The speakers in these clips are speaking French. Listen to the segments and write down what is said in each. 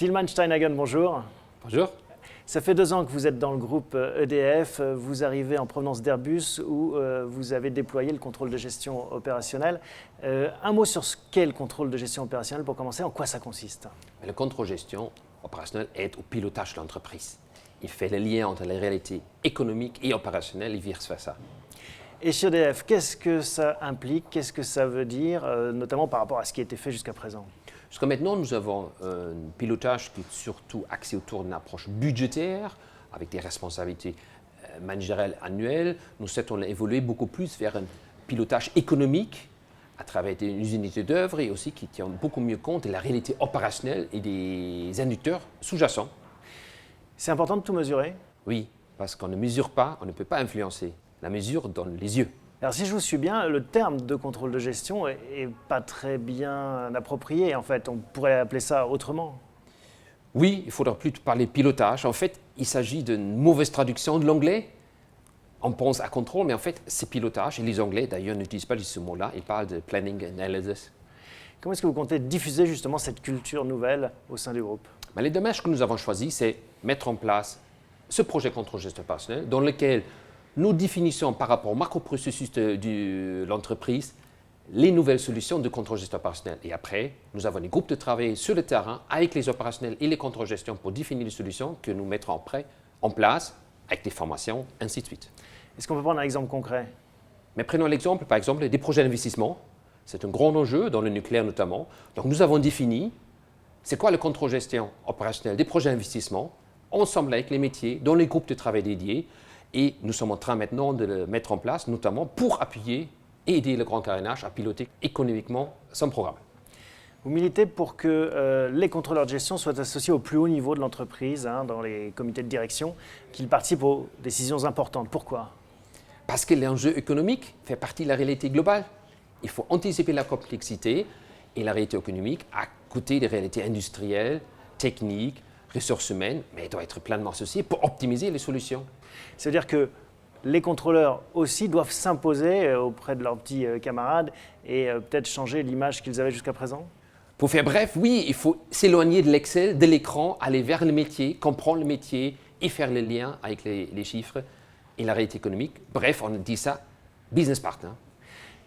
Tilman Steinhagen, bonjour. Bonjour. Ça fait 2 ans que vous êtes dans le groupe EDF. Vous arrivez en provenance d'Airbus où vous avez déployé le contrôle de gestion opérationnelle. Un mot sur ce qu'est le contrôle de gestion opérationnelle pour commencer. En quoi ça consiste? Le contrôle de gestion opérationnelle aide au pilotage de l'entreprise. Il fait le lien entre les réalités économiques et opérationnelles et vice-versa. Et chez EDF, qu'est-ce que ça implique? Qu'est-ce que ça veut dire, notamment par rapport à ce qui a été fait jusqu'à présent? Jusqu'à maintenant, nous avons un pilotage qui est surtout axé autour d'une approche budgétaire, avec des responsabilités managériales annuelles. Nous souhaitons évoluer beaucoup plus vers un pilotage économique à travers des unités d'œuvre et aussi qui tient beaucoup mieux compte de la réalité opérationnelle et des indicateurs sous-jacents. C'est important de tout mesurer? Oui, parce qu'on ne mesure pas, on ne peut pas influencer. La mesure donne les yeux. Alors si je vous suis bien, le terme de contrôle de gestion est pas très bien approprié en fait. On pourrait appeler ça autrement. Oui, il faudra plus parler pilotage. En fait, il s'agit d'une mauvaise traduction de l'anglais. On pense à contrôle, mais en fait, c'est pilotage. Et les Anglais, d'ailleurs, n'utilisent pas ce mot-là. Ils parlent de planning analysis. Comment est-ce que vous comptez diffuser justement cette culture nouvelle au sein du groupe? Les démarches que nous avons choisies, c'est mettre en place ce projet contrôle gestion opérationnelle dans lequel nous définissons par rapport au macro-processus de l'entreprise les nouvelles solutions de contrôle gestion opérationnelle. Et après, nous avons des groupes de travail sur le terrain avec les opérationnels et les contrôles gestion pour définir les solutions que nous mettrons après en place avec des formations, ainsi de suite. Est-ce qu'on peut prendre un exemple concret? Mais prenons l'exemple, par exemple, des projets d'investissement. C'est un grand enjeu dans le nucléaire notamment. Donc nous avons défini c'est quoi le contrôle gestion opérationnel des projets d'investissement ensemble avec les métiers dans les groupes de travail dédiés. Et nous sommes en train maintenant de le mettre en place, notamment pour appuyer et aider le grand carénage à piloter économiquement son programme. Vous militez pour que les contrôleurs de gestion soient associés au plus haut niveau de l'entreprise, dans les comités de direction, qu'ils participent aux décisions importantes. Pourquoi? Parce que l'enjeu économique fait partie de la réalité globale. Il faut anticiper la complexité et la réalité économique à côté des réalités industrielles, techniques, ressources humaines, mais elle doit être pleinement associée pour optimiser les solutions. C'est-à-dire que les contrôleurs aussi doivent s'imposer auprès de leurs petits camarades et peut-être changer l'image qu'ils avaient jusqu'à présent? Pour faire bref, oui, il faut s'éloigner de l'Excel, de l'écran, aller vers le métier, comprendre le métier et faire le lien avec les chiffres et la réalité économique. Bref, on dit ça, business partner.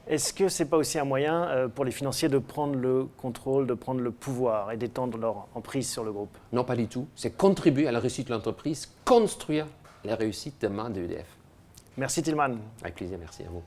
Est-ce que ce n'est pas aussi un moyen pour les financiers de prendre le contrôle, de prendre le pouvoir et d'étendre leur emprise sur le groupe? Non, pas du tout. C'est contribuer à la réussite de l'entreprise, construire la réussite demain de EDF. Merci Tilman. Avec plaisir, merci à vous.